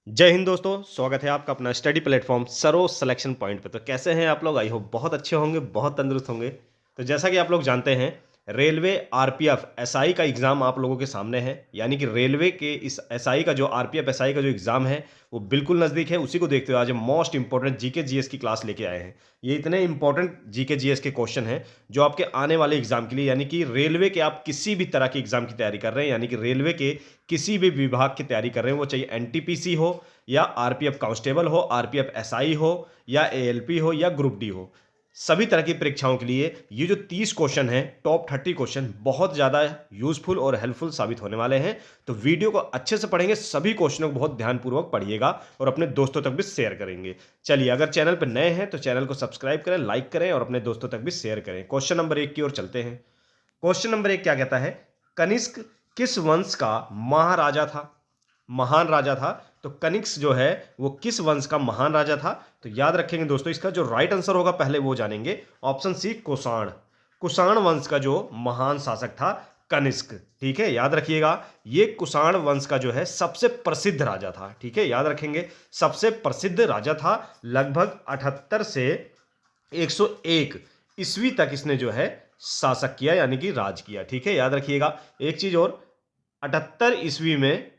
जय हिंद दोस्तों, स्वागत है आपका अपना study platform Saroj selection point पे। तो कैसे हैं आप लोग? आई होप बहुत अच्छे होंगे, बहुत तंदुरुस्त होंगे। तो जैसा कि आप लोग जानते हैं, रेलवे आरपीएफ एसआई का एग्ज़ाम आप लोगों के सामने है। यानी कि रेलवे के इस एसआई का जो आरपीएफ एसआई का जो एग्ज़ाम है वो बिल्कुल नज़दीक है। उसी को देखते हुए आज हम मोस्ट इंपॉर्टेंट जीके जीएस की क्लास लेके आए हैं। ये इतने इंपॉर्टेंट जीके जीएस के क्वेश्चन हैं जो आपके आने वाले एग्ज़ाम के लिए, यानी कि रेलवे के आप किसी भी तरह के एग्ज़ाम की तैयारी कर रहे हैं, यानी कि रेलवे के किसी भी विभाग की तैयारी कर रहे हैं, वो चाहे एनटीपीसी हो या आरपीएफ कांस्टेबल हो, आरपीएफ एसआई हो या एएलपी हो या ग्रुप डी हो, सभी तरह की परीक्षाओं के लिए ये जो 30 क्वेश्चन हैं, टॉप 30 क्वेश्चन बहुत ज़्यादा यूजफुल और हेल्पफुल साबित होने वाले हैं। तो वीडियो को अच्छे से पढ़ेंगे, सभी क्वेश्चनों को बहुत ध्यानपूर्वक पढ़िएगा और अपने दोस्तों तक भी शेयर करेंगे। चलिए, अगर चैनल पर नए हैं तो चैनल को सब्सक्राइब करें, लाइक करें और अपने दोस्तों तक भी शेयर करें। क्वेश्चन नंबर 1 की ओर चलते हैं। क्वेश्चन नंबर 1 क्या कहता है? कनिष्क किस वंश का महाराजा था? महान राजा था। तो कनिष्क जो है वो किस वंश का महान राजा था? तो याद रखेंगे दोस्तों, इसका जो राइट आंसर होगा पहले वो जानेंगे। Option C, Kushan. कुषाण वंश का जो महान शासक था कनिष्क। ठीक है, याद रखिएगा। ये कुषाण वंश का जो है सबसे प्रसिद्ध राजा था। ठीक है, याद रखेंगे, सबसे प्रसिद्ध राजा था। लगभग 78 से 101 ईस्वी तक इसने जो है शासक किया, यानी कि राज किया। ठीक है, याद रखिएगा। एक चीज और, 78 ईस्वी में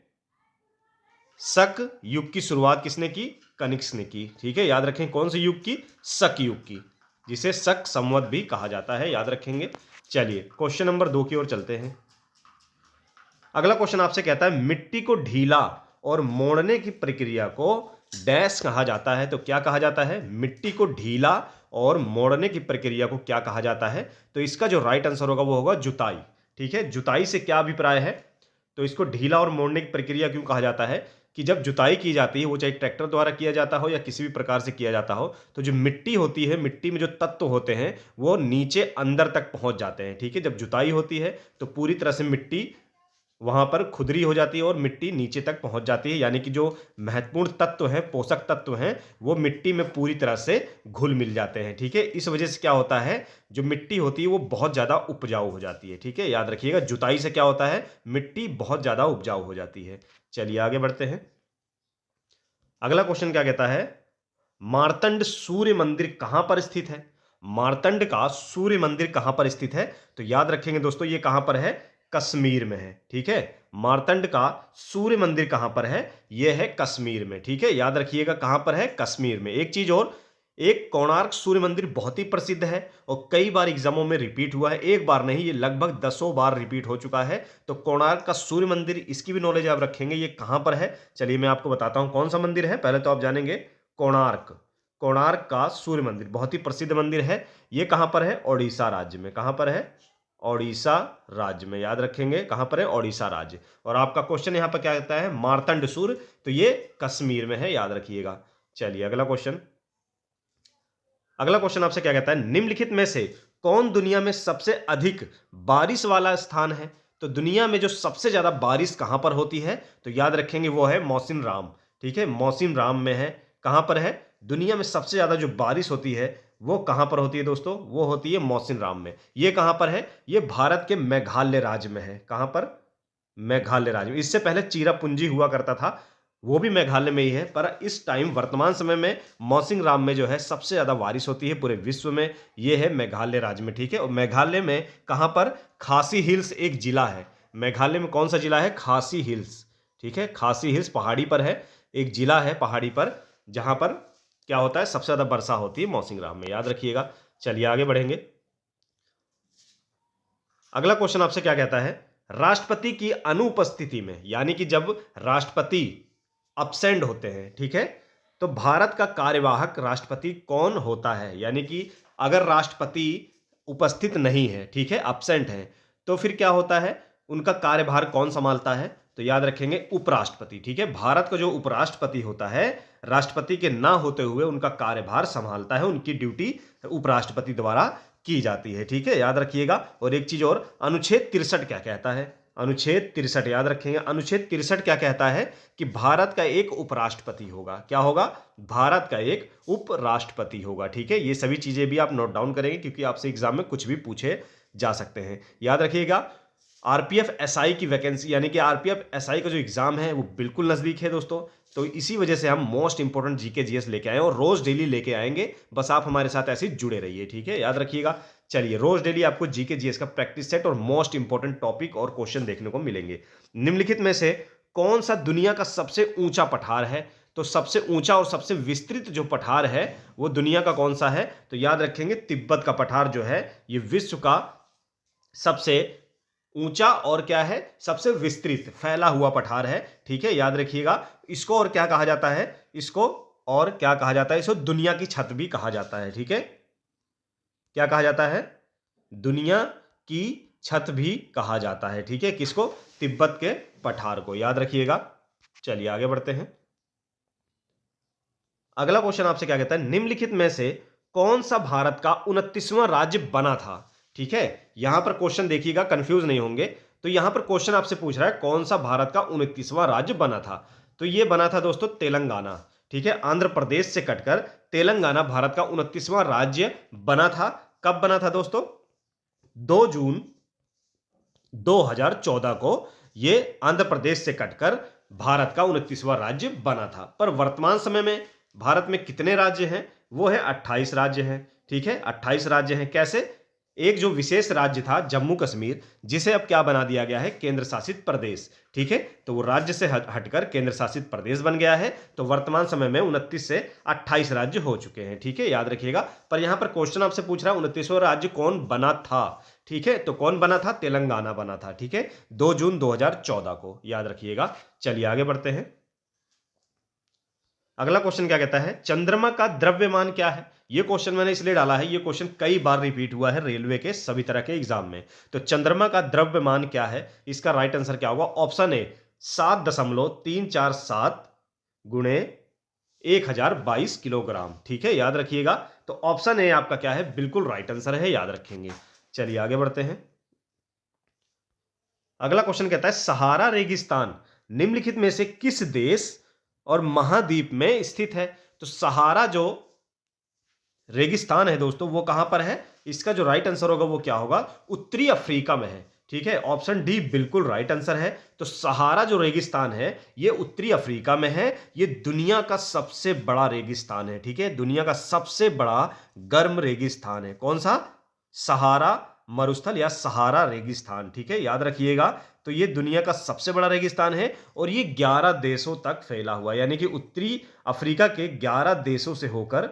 शक युग की शुरुआत किसने की? कनिष्क ने की। ठीक है, याद रखें, कौन से युग की? शक युग की, जिसे शक संवत भी कहा जाता है। याद रखेंगे। चलिए, क्वेश्चन नंबर 2 की ओर चलते हैं। अगला क्वेश्चन आपसे कहता है, मिट्टी को ढीला और मोड़ने की प्रक्रिया को डैश कहा जाता है। तो क्या कहा जाता है? मिट्टी को ढीला और मोड़ने की प्रक्रिया को क्या कहा जाता है? तो इसका जो राइट आंसर होगा वो होगा जुताई। ठीक है, जुताई से क्या अभिप्राय है? तो इसको ढीला और मोड़ने की प्रक्रिया क्यों कहा जाता है? कि जब जुताई की जाती है, वो चाहे ट्रैक्टर द्वारा किया जाता हो या किसी भी प्रकार से किया जाता हो, तो जो मिट्टी होती है, मिट्टी में जो तत्व होते हैं वो नीचे अंदर तक पहुंच जाते हैं। ठीक है, जब जुताई होती है तो पूरी तरह से मिट्टी वहां पर खुदरी हो जाती है और मिट्टी नीचे तक पहुंच जाती है, यानी कि जो महत्वपूर्ण तत्व हैं, पोषक तत्व हैं, वो मिट्टी में पूरी तरह से घुल मिल जाते हैं। ठीक है, इस वजह से क्या होता है, जो मिट्टी होती है वो बहुत ज्यादा उपजाऊ हो जाती है। ठीक है, याद रखिएगा, जुताई से क्या होता है? मिट्टी बहुत ज्यादा उपजाऊ हो जाती है। चलिए आगे बढ़ते हैं। अगला क्वेश्चन क्या कहता है? मार्तंड सूर्य मंदिर कहां पर स्थित है? मार्तंड का सूर्य मंदिर कहां पर स्थित है? तो याद रखेंगे दोस्तों, ये कहां पर है? कश्मीर में है। ठीक है, मार्तंड का सूर्य मंदिर कहां पर है? यह है कश्मीर में। ठीक है, याद रखिएगा, कहां पर है? कश्मीर में। एक चीज और, एक कोणार्क सूर्य मंदिर बहुत ही प्रसिद्ध है और कई बार एग्जामों में रिपीट हुआ है। एक बार नहीं, ये लगभग दसों बार रिपीट हो चुका है। तो कोणार्क का सूर्य मंदिर, इसकी भी नॉलेज आप रखेंगे। ये कहां पर है? चलिए मैं आपको बताता हूं कौन सा मंदिर है। पहले तो आप जानेंगे कोणार्क। कोणार्क का सूर्य मंदिर बहुत ही प्रसिद्ध मंदिर है। ये कहां पर है? ओडिशा राज्य में। कहां पर है? ओडिशा राज्य में। याद रखेंगे, कहां पर है? ओडिशा राज्य। और आपका क्वेश्चन यहां पर क्या कहता है? मार्तंड सूर्य, तो ये कश्मीर में है। याद रखिएगा। चलिए अगला क्वेश्चन। अगला क्वेश्चन आपसे क्या कहता है? निम्नलिखित में से कौन दुनिया में सबसे अधिक बारिश वाला स्थान है? तो दुनिया में जो सबसे ज्यादा बारिश कहां पर होती है? तो याद रखेंगे वो है मौसिन राम। ठीक है, मौसिन राम में है। कहां पर है? दुनिया में सबसे ज्यादा जो बारिश होती है वो कहां पर होती है दोस्तों? वो होती है मौसिन राम में। ये कहां पर है? ये भारत के मेघालय राज्य में है। कहां पर? मेघालय राज्य में। इससे पहले चिरापुंजी हुआ करता था, वो भी मेघालय में ही है। पर इस टाइम वर्तमान समय में मौसिन राम में जो है सबसे ज्यादा बारिश होती है पूरे विश्व में। ये है मेघालय राज्य में। ठीक है, और मेघालय में कहां पर? खासी हिल्स एक जिला है। मेघालय में कौन सा जिला है? खासी हिल्स। ठीक है, खासी हिल्स पहाड़ी पर है, एक जिला है पहाड़ी पर, जहां पर क्या होता है? सबसे ज्यादा वर्षा होती है मौसिन राम में। याद रखिएगा। चलिए आगे बढ़ेंगे। अगला क्वेश्चन आपसे क्या कहता है? राष्ट्रपति की अनुपस्थिति में, यानी कि जब राष्ट्रपति अपसेंट होते हैं, ठीक है, तो भारत का कार्यवाहक राष्ट्रपति कौन होता है? यानी कि अगर राष्ट्रपति उपस्थित नहीं है, ठीक है, अपसेंट है, तो फिर क्या होता है? उनका कार्यभार कौन संभालता है? तो याद रखेंगे उपराष्ट्रपति। ठीक है, भारत का जो उपराष्ट्रपति होता है, राष्ट्रपति के ना होते हुए उनका कार्यभार संभालता है, उनकी ड्यूटी उपराष्ट्रपति द्वारा की जाती है। ठीक है, याद रखिएगा। और एक चीज और, अनुच्छेद 63 क्या कहता है? अनुच्छेद 63 याद रखेंगे। अनुच्छेद 63 क्या कहता है? कि भारत का एक उपराष्ट्रपति होगा। क्या होगा? भारत का एक उपराष्ट्रपति होगा। ठीक है, ये सभी चीजें भी आप नोट डाउन करेंगे क्योंकि आपसे एग्जाम में कुछ भी पूछे जा सकते हैं। याद रखिएगा। आरपीएफ एसआई की वैकेंसी यानी कि आरपीएफ एसआई का जो एग्जाम है वो बिल्कुल नजदीक है दोस्तों। तो इसी वजह से हम मोस्ट इंपोर्टेंट जीके जीएस लेके आए हैं और रोज डेली लेके आएंगे। बस आप हमारे साथ ऐसे ही जुड़े रहिए, ठीक है, याद रखिएगा। चलिए, रोज डेली आपको जीके जीएस का प्रैक्टिस सेट और मोस्ट इंपोर्टेंट टॉपिक और क्वेश्चन देखने को मिलेंगे। निम्नलिखित में से कौन सा दुनिया का सबसे ऊंचा पठार है? तो सबसे ऊंचा और सबसे विस्तृत जो पठार है वो दुनिया का कौन सा है? तो याद रखेंगे तिब्बत का पठार जो है ये विश्व का सबसे ऊंचा और क्या है, सबसे विस्तृत फैला हुआ पठार है, ठीक है, याद रखिएगा। इसको और क्या कहा जाता है? इसको और क्या कहा जाता है? इसको दुनिया की छत भी कहा जाता है, ठीक है। क्या कहा जाता है? दुनिया की छत भी कहा जाता है, ठीक है, किसको? तिब्बत के पठार को, याद रखिएगा। चलिए आगे बढ़ते हैं। अगला क्वेश्चन आपसे क्या कहता है? निम्नलिखित में से कौन सा भारत का 29वां राज्य बना था? ठीक है, यहां पर क्वेश्चन देखिएगा, कंफ्यूज नहीं होंगे। तो यहां पर क्वेश्चन आपसे पूछ रहा है कौन सा भारत का 29वां राज्य बना था? तो यह बना था दोस्तों तेलंगाना, ठीक है। आंध्र प्रदेश से कटकर तेलंगाना भारत का 29वां राज्य बना था। कब बना था दोस्तों? 2 जून 2014 को यह आंध्र प्रदेश से कटकर भारत का 29वां राज्य बना था। पर वर्तमान समय में भारत में कितने राज्य हैं? वो है 28 राज्य हैं, ठीक है, 28 राज्य हैं। कैसे? एक जो विशेष राज्य था जम्मू कश्मीर, जिसे अब क्या बना दिया गया है? केंद्र शासित प्रदेश, ठीक है। तो वो राज्य से हटकर केंद्र शासित प्रदेश बन गया है। तो वर्तमान समय में 29 से 28 राज्य हो चुके हैं, ठीक है, याद रखिएगा। पर यहां पर क्वेश्चन आपसे पूछ रहा है 29वां राज्य कौन बना था, ठीक है। तो कौन बना था? तेलंगाना बना था, ठीक है, 2 जून 2014 को, याद रखिएगा। चलिए आगे बढ़ते हैं। अगला क्वेश्चन क्या कहता है? चंद्रमा का द्रव्यमान क्या है? यह क्वेश्चन मैंने इसलिए डाला है, यह क्वेश्चन कई बार रिपीट हुआ है रेलवे के सभी तरह के एग्जाम में। तो चंद्रमा का द्रव्यमान क्या है? इसका राइट आंसर क्या होगा? ऑप्शन ए 7.347 गुणे 1022 किलोग्राम, ठीक है, याद रखिएगा। तो ऑप्शन ए आपका क्या है? बिल्कुल राइट आंसर है, याद रखेंगे। चलिए आगे बढ़ते हैं। अगला क्वेश्चन कहता है सहारा रेगिस्तान निम्नलिखित में से किस देश और महाद्वीप में स्थित है? तो सहारा जो रेगिस्तान है दोस्तों वो कहां पर है? इसका जो राइट आंसर होगा वो क्या होगा? उत्तरी अफ्रीका में है, ठीक है, ऑप्शन डी बिल्कुल राइट आंसर है। तो सहारा जो रेगिस्तान है ये उत्तरी अफ्रीका में है। ये दुनिया का सबसे बड़ा रेगिस्तान है, ठीक है, दुनिया का सबसे बड़ा गर्म रेगिस्तान है। कौन सा? सहारा मरुस्थल या सहारा रेगिस्तान, ठीक है, याद रखिएगा। तो ये दुनिया का सबसे बड़ा रेगिस्तान है और ये 11 देशों तक फैला हुआ है, यानी कि उत्तरी अफ्रीका के 11 देशों से होकर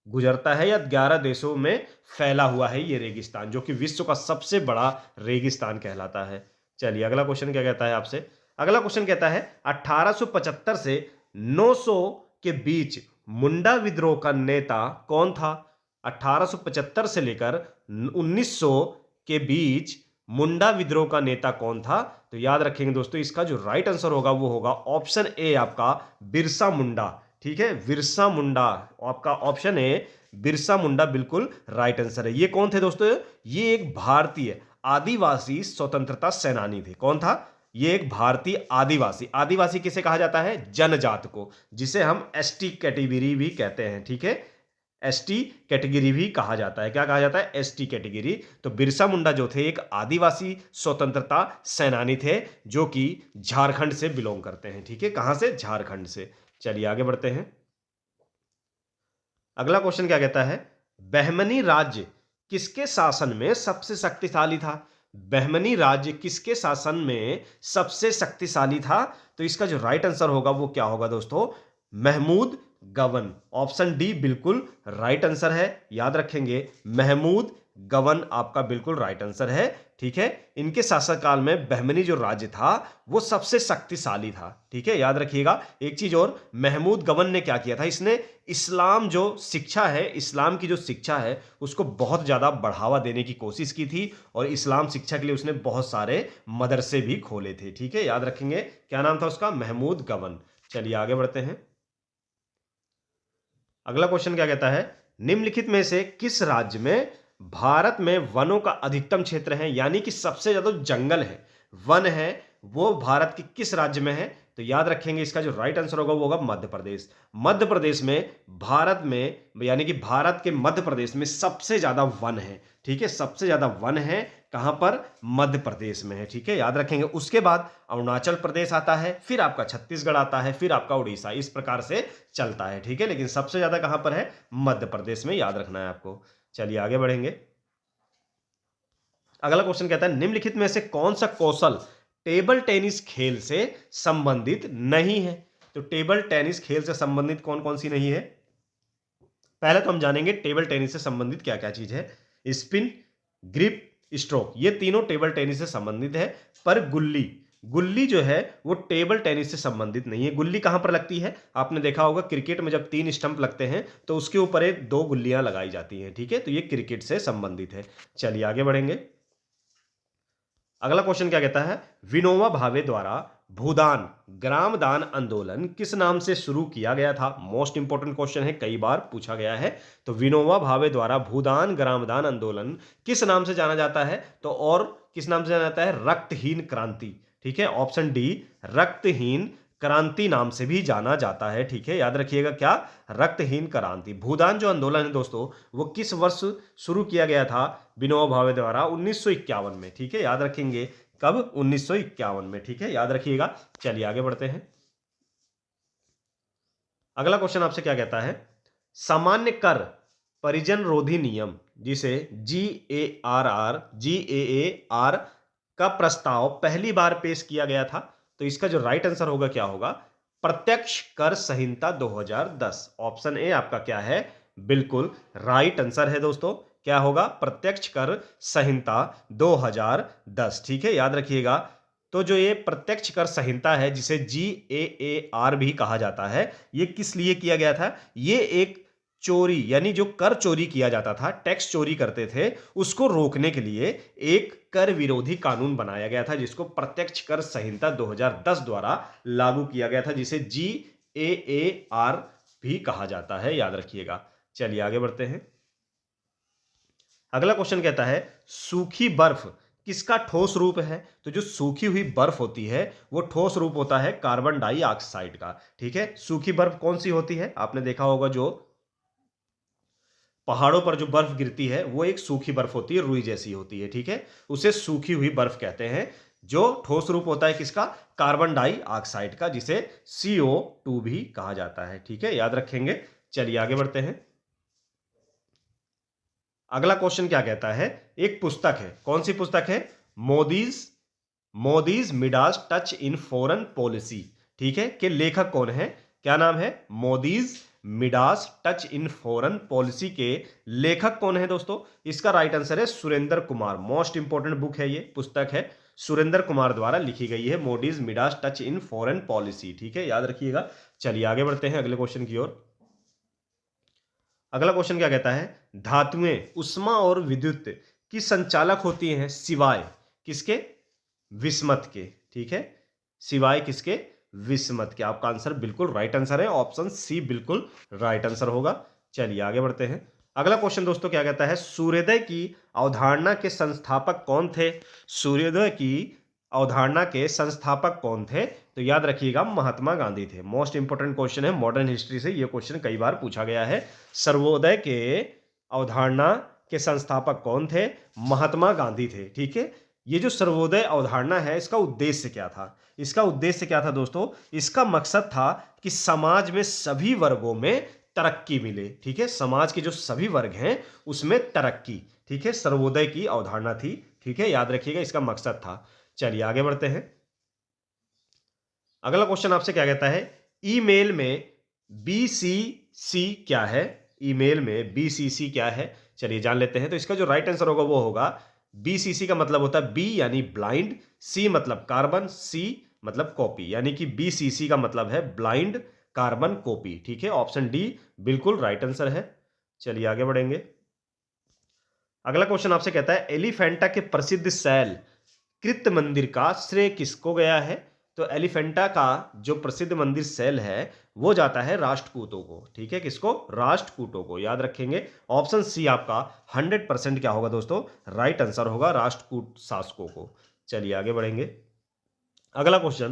गुजरता है या 11 देशों में फैला हुआ है ये रेगिस्तान, जो कि विश्व का सबसे बड़ा रेगिस्तान कहलाता है। चलिए अगला क्वेश्चन क्या कहता है आपसे? अगला क्वेश्चन कहता है 1875 से 900 के बीच मुंडा विद्रोह का नेता कौन था? 1875 से लेकर 1900 के बीच मुंडा विद्रोह का नेता कौन था? तो याद रखेंगे दोस्तों, इसका जो राइट आंसर होगा वो होगा ऑप्शन ए आपका बिरसा मुंडा, ठीक है, बिरसा मुंडा। आपका ऑप्शन ए बिरसा मुंडा बिल्कुल राइट आंसर है। ये कौन थे दोस्तों? ये एक भारतीय आदिवासी स्वतंत्रता सेनानी थे। कौन था? ये एक भारतीय आदिवासी। आदिवासी किसे कहा जाता है? जनजात को, जिसे हम एसटी कैटेगरी भी कहते हैं, ठीक है, एसटी कैटेगरी भी कहा जाता है। क्या कहा जाता है? ST category. तो बिरसा मुंडा जो थे एक आदिवासी स्वतंत्रता सेनानी थे जो कि झारखंड से बिलोंग करते हैं, ठीक है, कहां से? झारखंड से। चलिए आगे बढ़ते हैं। अगला क्वेश्चन क्या कहता है? बहमनी राज्य किसके शासन में सबसे शक्तिशाली था? बहमनी राज्य किसके शासन में सबसे शक्तिशाली था? तो इसका जो राइट आंसर होगा वो क्या होगा दोस्तों? महमूद गवन। ऑप्शन डी बिल्कुल राइट आंसर है, याद रखेंगे, महमूद गवन आपका बिल्कुल राइट आंसर है, ठीक है। इनके शासनकाल में बहमनी जो राज्य था वो सबसे शक्तिशाली था, ठीक है, याद रखिएगा। एक चीज और, महमूद गवन ने क्या किया था? इसने इस्लाम जो शिक्षा है, इस्लाम की जो शिक्षा है उसको बहुत ज्यादा बढ़ावा देने की कोशिश की थी और इस्लाम शिक्षा के लिए उसने बहुत सारे मदरसे भी खोले थे, ठीक है, याद रखेंगे। क्या नाम था उसका? महमूद गवन। चलिए आगे बढ़ते हैं। अगला क्वेश्चन क्या कहता है? निम्नलिखित में से किस राज्य में भारत में वनों का अधिकतम क्षेत्र है, यानी कि सबसे ज्यादा जंगल है, वन है, वो भारत के किस राज्य में है? तो याद रखेंगे इसका जो राइट आंसर होगा वो होगा मध्य प्रदेश। मध्य प्रदेश में, भारत में, यानी कि भारत के मध्य प्रदेश में सबसे ज्यादा वन है, ठीक है, सबसे ज्यादा वन है। कहां पर? मध्य प्रदेश में है, ठीक है, याद रखेंगे। उसके बाद अरुणाचल प्रदेश आता है, फिर आपका छत्तीसगढ़ आता है, फिर आपका उड़ीसा, इस प्रकार से चलता है, ठीक है। लेकिन सबसे ज्यादा कहां पर है? मध्य प्रदेश में, याद रखना है आपको। चलिए आगे बढ़ेंगे। अगला क्वेश्चन कहता है निम्नलिखित में से कौन सा कौशल टेबल टेनिस खेल से संबंधित नहीं है? तो टेबल टेनिस खेल से संबंधित कौन कौन सी नहीं है? पहले तो हम जानेंगे टेबल टेनिस से संबंधित क्या क्या चीज है। स्पिन, ग्रिप, स्ट्रोक, ये तीनों टेबल टेनिस से संबंधित है। पर गुल्ली, गुल्ली जो है वो टेबल टेनिस से संबंधित नहीं है। गुल्ली कहां पर लगती है? आपने देखा होगा क्रिकेट में जब 3 स्टंप लगते हैं तो उसके ऊपर एक 2 गुल्लियां लगाई जाती हैं, ठीक है। तो ये क्रिकेट से संबंधित है। चलिए आगे बढ़ेंगे। अगला क्वेश्चन क्या कहता है? विनोबा भावे द्वारा भूदान ग्राम दान आंदोलन किस नाम से शुरू किया गया था? मोस्ट इंपोर्टेंट क्वेश्चन है, कई बार पूछा गया है। तो विनोबा भावे द्वारा भूदान ग्राम दान आंदोलन किस नाम से जाना जाता है? तो और किस नाम से जाना जाता है? रक्तहीन क्रांति, ठीक है। ऑप्शन डी, रक्तहीन क्रांति नाम से भी जाना जाता है, ठीक है, याद रखिएगा। क्या? रक्तहीन क्रांति। भूदान जो आंदोलन है दोस्तों, वो किस वर्ष शुरू किया गया था विनोबा भावे द्वारा? 1951 में, ठीक है, याद रखेंगे। कब? 1951 में, ठीक है, याद रखिएगा। चलिए आगे बढ़ते हैं। अगला क्वेश्चन आपसे क्या कहता है? सामान्य कर परिजन रोधी नियम, जिसे GARR का प्रस्ताव पहली बार पेश किया गया था, तो इसका जो राइट आंसर होगा क्या होगा? प्रत्यक्ष कर संहिता 2010। ऑप्शन ए आपका क्या है? बिल्कुल राइट आंसर है दोस्तों। क्या होगा? प्रत्यक्ष कर संहिता 2010, ठीक है, याद रखिएगा। तो जो ये प्रत्यक्ष कर संहिता है, जिसे GAAR भी कहा जाता है, ये किस लिए किया गया था? ये एक चोरी, यानी जो कर चोरी किया जाता था, टैक्स चोरी करते थे, उसको रोकने के लिए एक कर विरोधी कानून बनाया गया था, जिसको प्रत्यक्ष कर संहिता 2010 द्वारा लागू किया गया था, जिसे GAAR भी कहा जाता है, याद रखिएगा। चलिए आगे बढ़ते हैं। अगला क्वेश्चन कहता है सूखी बर्फ किसका ठोस रूप है? तो जो सूखी हुई बर्फ होती है वो ठोस रूप होता है कार्बन डाइऑक्साइड का, ठीक है। सूखी बर्फ कौन सी होती है? आपने देखा होगा जो पहाड़ों पर जो बर्फ गिरती है वो एक सूखी बर्फ होती है, रुई जैसी होती है, ठीक है, उसे सूखी हुई बर्फ कहते हैं। जो ठोस रूप होता है किसका? कार्बन डाइऑक्साइड का, जिसे CO2 भी कहा जाता है, ठीक है, याद रखेंगे। चलिए आगे बढ़ते हैं। अगला क्वेश्चन क्या कहता है? एक पुस्तक है, कौन सी पुस्तक है? Modi's Midas touch in foreign policy, ठीक है, के लेखक कौन है? क्या नाम है? Modi's Midas touch in foreign policy के लेखक कौन है दोस्तों? इसका राइट आंसर है Surendra Kumar. Most important book है, ये पुस्तक है, सुरेंद्र कुमार द्वारा लिखी गई है, Modi's Midas touch in foreign policy, ठीक है, याद रखिएगा। चलिए आगे बढ़ते हैं अगले क्वेश्चन की ओर। अगला क्वेश्चन क्या कहता है? धातुएं उष्मा और विद्युत की संचालक होती हैं सिवाय किसके? विस्मत के, ठीक है, सिवाय किसके? विस्मत के। आपका आंसर बिल्कुल राइट आंसर है, ऑप्शन सी बिल्कुल राइट आंसर होगा। चलिए आगे बढ़ते हैं। अगला क्वेश्चन दोस्तों क्या कहता है? सूर्योदय की अवधारणा के संस्थापक कौन थे? सूर्योदय की अवधारणा के संस्थापक कौन थे? तो याद रखिएगा महात्मा गांधी थे। मोस्ट इंपोर्टेंट क्वेश्चन है, मॉडर्न हिस्ट्री से ये क्वेश्चन कई बार पूछा गया है। सर्वोदय के अवधारणा के संस्थापक कौन थे? महात्मा गांधी थे, ठीक है। ये जो सर्वोदय अवधारणा है, इसका उद्देश्य क्या था? इसका उद्देश्य क्या था दोस्तों? इसका मकसद था कि समाज में सभी वर्गों में तरक्की मिले, ठीक है, समाज के जो सभी वर्ग हैं उसमें तरक्की, ठीक है, सर्वोदय की अवधारणा थी, ठीक है, याद रखिएगा, इसका मकसद था। चलिए आगे बढ़ते हैं। अगला क्वेश्चन आपसे क्या कहता है? ईमेल में BCC क्या है? ईमेल में BCC क्या है? चलिए जान लेते हैं। तो इसका जो राइट आंसर होगा वो होगा BCC का मतलब होता है B यानी ब्लाइंड, C मतलब कार्बन, C मतलब कॉपी, यानी कि BCC का मतलब है ब्लाइंड कार्बन कॉपी, ठीक है, ऑप्शन डी बिल्कुल राइट आंसर है। चलिए आगे बढ़ेंगे। अगला क्वेश्चन आपसे कहता है एलिफेंटा के प्रसिद्ध शैल कृत मंदिर का श्रेय किसको गया है? तो एलिफेंटा का जो प्रसिद्ध मंदिर शैल है वो जाता है राष्ट्रकूटों को, ठीक है, किसको? राष्ट्रकूटों को, याद रखेंगे। ऑप्शन सी आपका 100% क्या होगा दोस्तों? राइट आंसर होगा, राष्ट्रकूट शासकों को। चलिए आगे बढ़ेंगे। अगला क्वेश्चन,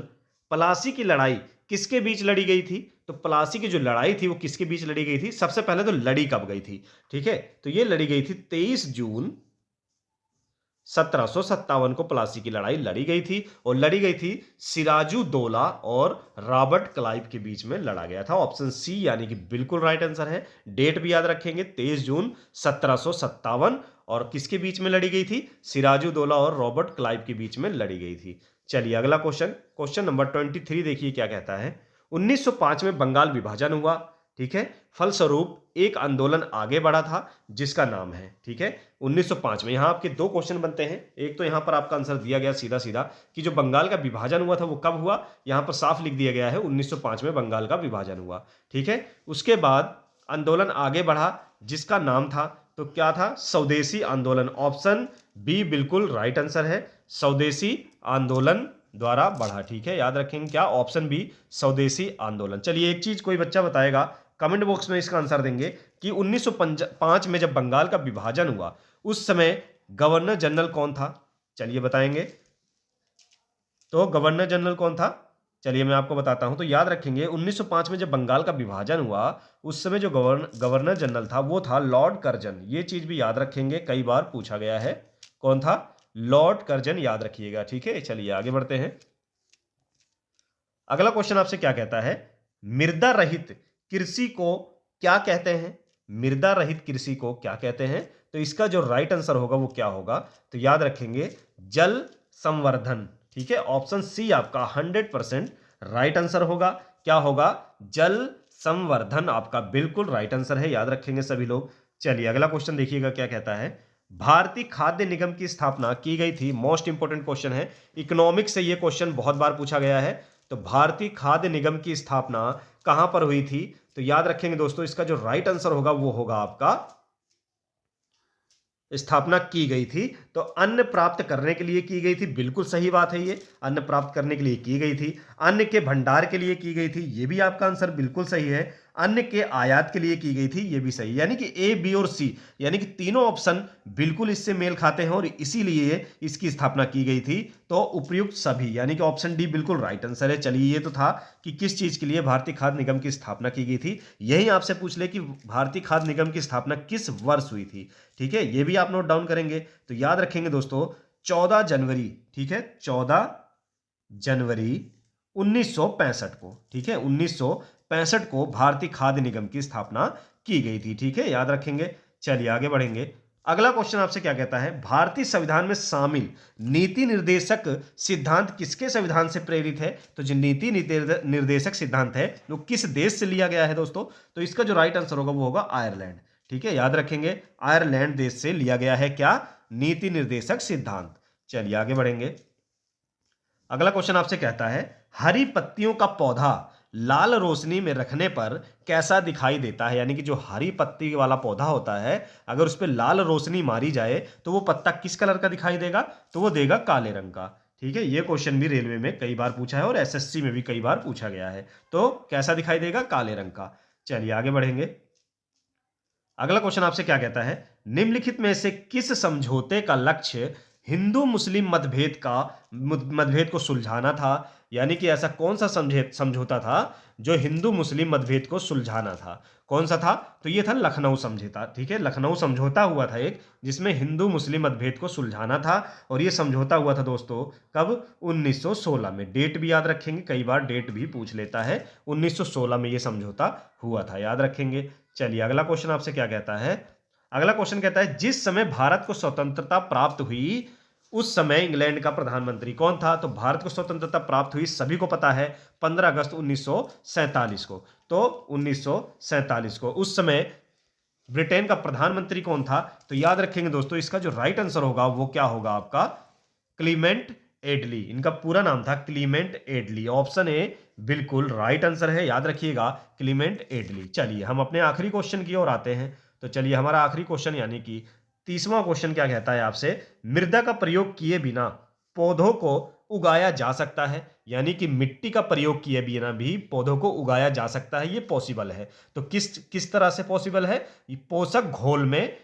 प्लासी की लड़ाई किसके बीच लड़ी गई थी? तो प्लासी की जो लड़ाई थी वो किसके बीच लड़ी गई थी? सबसे पहले तो लड़ी कब गई थी, ठीक है, तो ये लड़ी गई थी 23 जून 1757 को प्लासी की लड़ाई लड़ी गई थी और लड़ी गई थी सिराजुद्दौला और रॉबर्ट क्लाइव के बीच में लड़ा गया था। ऑप्शन सी यानी कि बिल्कुल राइट आंसर है। डेट भी याद रखेंगे 23 जून 1757 और किसके बीच में लड़ी गई थी? सिराजुद्दौला और रॉबर्ट क्लाइव के बीच में लड़ी गई थी। चलिए अगला क्वेश्चन, क्वेश्चन नंबर 23 देखिए क्या कहता है। 1905 में बंगाल विभाजन हुआ, ठीक है। फलस्वरूप एक आंदोलन आगे बढ़ा था जिसका नाम है, ठीक है, 1905 में। यहां आपके दो क्वेश्चन बनते हैं। एक तो यहां पर आपका आंसर दिया गया सीधा सीधा कि जो बंगाल का विभाजन हुआ था वो कब हुआ, यहां पर साफ लिख दिया गया है 1905 में बंगाल का विभाजन हुआ, ठीक है। उसके बाद आंदोलन आगे बढ़ा जिसका नाम था, तो क्या था? स्वदेशी आंदोलन। ऑप्शन बी बिल्कुल राइट आंसर है, स्वदेशी आंदोलन द्वारा बढ़ा, ठीक है। याद रखेंगे क्या? ऑप्शन बी स्वदेशी आंदोलन। चलिए एक चीज कोई बच्चा बताएगा, कमेंट बॉक्स में इसका आंसर देंगे कि 1905 में जब बंगाल का विभाजन हुआ उस समय गवर्नर जनरल कौन था? चलिए बताएंगे। तो गवर्नर जनरल कौन था? चलिए मैं आपको बताता हूं। तो याद रखेंगे 1905 में जब बंगाल का विभाजन हुआ उस समय जो गवर्नर जनरल था वो था लॉर्ड कर्जन। ये चीज भी याद रखेंगे, कई बार पूछा गया है। कौन था? लॉर्ड कर्जन, याद रखिएगा, ठीक है। चलिए आगे बढ़ते हैं। अगला क्वेश्चन आपसे क्या कहता है? मृदा रहित कृषि को क्या कहते हैं? मृदा रहित कृषि को क्या कहते हैं? तो इसका जो राइट आंसर होगा वो क्या होगा? तो याद रखेंगे जल संवर्धन, ठीक है। ऑप्शन सी आपका 100% राइट आंसर होगा। क्या होगा? जल संवर्धन आपका बिल्कुल राइट आंसर है, याद रखेंगे सभी लोग। चलिए अगला क्वेश्चन देखिएगा क्या कहता है। भारतीय खाद्य निगम की स्थापना की गई थी, मोस्ट इंपोर्टेंट क्वेश्चन है, इकोनॉमिक्स से यह क्वेश्चन बहुत बार पूछा गया है। तो भारतीय खाद्य निगम की स्थापना कहां पर हुई थी? तो याद रखेंगे दोस्तों इसका जो राइट आंसर होगा वो होगा आपका स्थापना की गई थी तो अन्न प्राप्त करने के लिए की गई थी। बिल्कुल सही बात है, ये अन्न प्राप्त करने के लिए की गई थी। अन्न के भंडार के लिए की गई थी, ये भी आपका आंसर बिल्कुल सही है। अन्न के आयात के लिए की गई थी, ये भी सही। यानी कि ए, बी और सी यानी कि तीनों ऑप्शन बिल्कुल इससे मेल खाते हैं और इसीलिए इसकी स्थापना की गई थी। तो उपयुक्त सभी यानी कि ऑप्शन डी बिल्कुल राइट आंसर है। चलिए ये तो था कि किस चीज के लिए भारतीय खाद्य निगम की स्थापना की गई थी। यही आपसे पूछ ले कि भारतीय खाद्य निगम की स्थापना किस वर्ष हुई थी, ठीक है। ये भी आप नोट डाउन करेंगे। तो याद रखेंगे दोस्तों 14 जनवरी, ठीक है, 14 जनवरी 1965 को, ठीक है, 1965 को भारतीय खाद्य निगम की स्थापना की गई थी, ठीक है, याद रखेंगे। चलिए आगे बढ़ेंगे। अगला क्वेश्चन आपसे क्या कहता है? भारतीय संविधान में शामिल नीति निर्देशक सिद्धांत किसके संविधान से प्रेरित है? तो जो नीति निर्देशक सिद्धांत है वो किस देश से लिया गया है दोस्तों? तो इसका जो राइट आंसर होगा वो होगा आयरलैंड, ठीक है, याद रखेंगे आयरलैंड देश से लिया गया है क्या? नीति निर्देशक सिद्धांत। चलिए आगे बढ़ेंगे। अगला क्वेश्चन आपसे कहता है हरी पत्तियों का पौधा लाल रोशनी में रखने पर कैसा दिखाई देता है? यानी कि जो हरी पत्ती वाला पौधा होता है अगर उस पर लाल रोशनी मारी जाए तो वो पत्ता किस कलर का दिखाई देगा? तो वो देगा काले रंग का, ठीक है। ये क्वेश्चन भी रेलवे में कई बार पूछा है और एसएससी में भी कई बार पूछा गया है। तो कैसा दिखाई देगा? काले रंग का। चलिए आगे बढ़ेंगे। अगला क्वेश्चन आपसे क्या कहता है? निम्नलिखित में से किस समझौते का लक्ष्य हिंदू मुस्लिम मतभेद को सुलझाना था? यानी कि ऐसा कौन सा समझौता था जो हिंदू मुस्लिम मतभेद को सुलझाना था? कौन सा था? तो ये था लखनऊ समझौता, ठीक है। लखनऊ समझौता हुआ था एक जिसमें हिंदू मुस्लिम मतभेद को सुलझाना था और ये समझौता हुआ था दोस्तों कब? 1916 में। डेट भी याद रखेंगे, कई बार डेट भी पूछ लेता है। 1916 में ये समझौता हुआ था, याद रखेंगे। चलिए अगला क्वेश्चन आपसे क्या कहता है? अगला क्वेश्चन कहता है जिस समय भारत को स्वतंत्रता प्राप्त हुई उस समय इंग्लैंड का प्रधानमंत्री कौन था? तो भारत को स्वतंत्रता प्राप्त हुई सभी को पता है 15 अगस्त 1947 को। तो 1947 को उस समय ब्रिटेन का प्रधानमंत्री कौन था? तो याद रखेंगे दोस्तों इसका जो राइट आंसर होगा वो क्या होगा आपका? क्लीमेंट एडली। इनका पूरा नाम था क्लीमेंट एडली। ऑप्शन ए बिल्कुल राइट आंसर है, याद रखिएगा क्लीमेंट एडली। चलिए हम अपने आखिरी क्वेश्चन की ओर आते हैं। तो चलिए हमारा आखिरी क्वेश्चन यानी कि 30वां क्वेश्चन क्या कहता है आपसे? मृदा का प्रयोग किए बिना पौधों को उगाया जा सकता है? यानी कि मिट्टी का प्रयोग किए बिना भी पौधों को उगाया जा सकता है, ये पॉसिबल है। तो किस किस तरह से पॉसिबल है? पोषक घोल में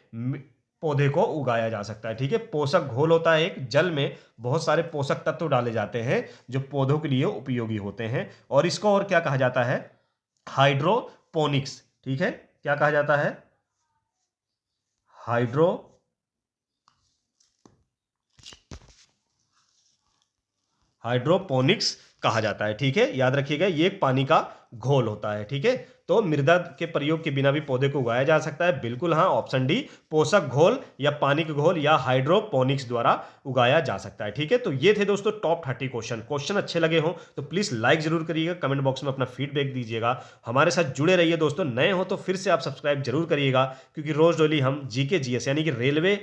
पौधे को उगाया जा सकता है, ठीक है। पोषक घोल होता है एक, जल में बहुत सारे पोषक तत्व डाले जाते हैं जो पौधों के लिए उपयोगी होते हैं और इसको और क्या कहा जाता है? हाइड्रोपोनिक्स, ठीक है। क्या कहा जाता है? हाइड्रोपोनिक्स, हाइड्रोपोनिक्स कहा जाता है। ठीक है, याद रखिएगा ये एक पानी का घोल होता है। ठीक है, तो मृदा के प्रयोग के बिना भी पौधे को उगाया जा सकता है। बिल्कुल हाँ, ऑप्शन डी पोषक घोल या पानी के घोल या हाइड्रोपोनिक्स द्वारा उगाया जा सकता है। ठीक है, तो ये थे दोस्तों टॉप 30 क्वेश्चन अच्छे लगे हो तो प्लीज लाइक जरूर करिएगा, कमेंट बॉक्स में अपना फीडबैक दीजिएगा, हमारे साथ जुड़े रहिए दोस्तों। नए हो तो फिर से आप सब्सक्राइब जरूर करिएगा, क्योंकि रोज डेली हम जीके जीएस यानी कि रेलवे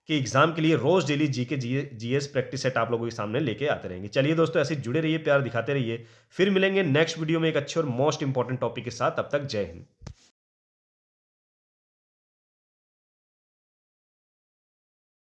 के एग्जाम के लिए रोज daily GK GS practice set आप लोगों के सामने लेके आते रहेंगे। चलिए दोस्तों, ऐसे जुड़े रहिए, प्यार दिखाते रहिए। फिर मिलेंगे नेक्स्ट वीडियो में एक अच्छे और मोस्ट इंपॉर्टेंट टॉपिक के साथ। तब तक जय हिंद।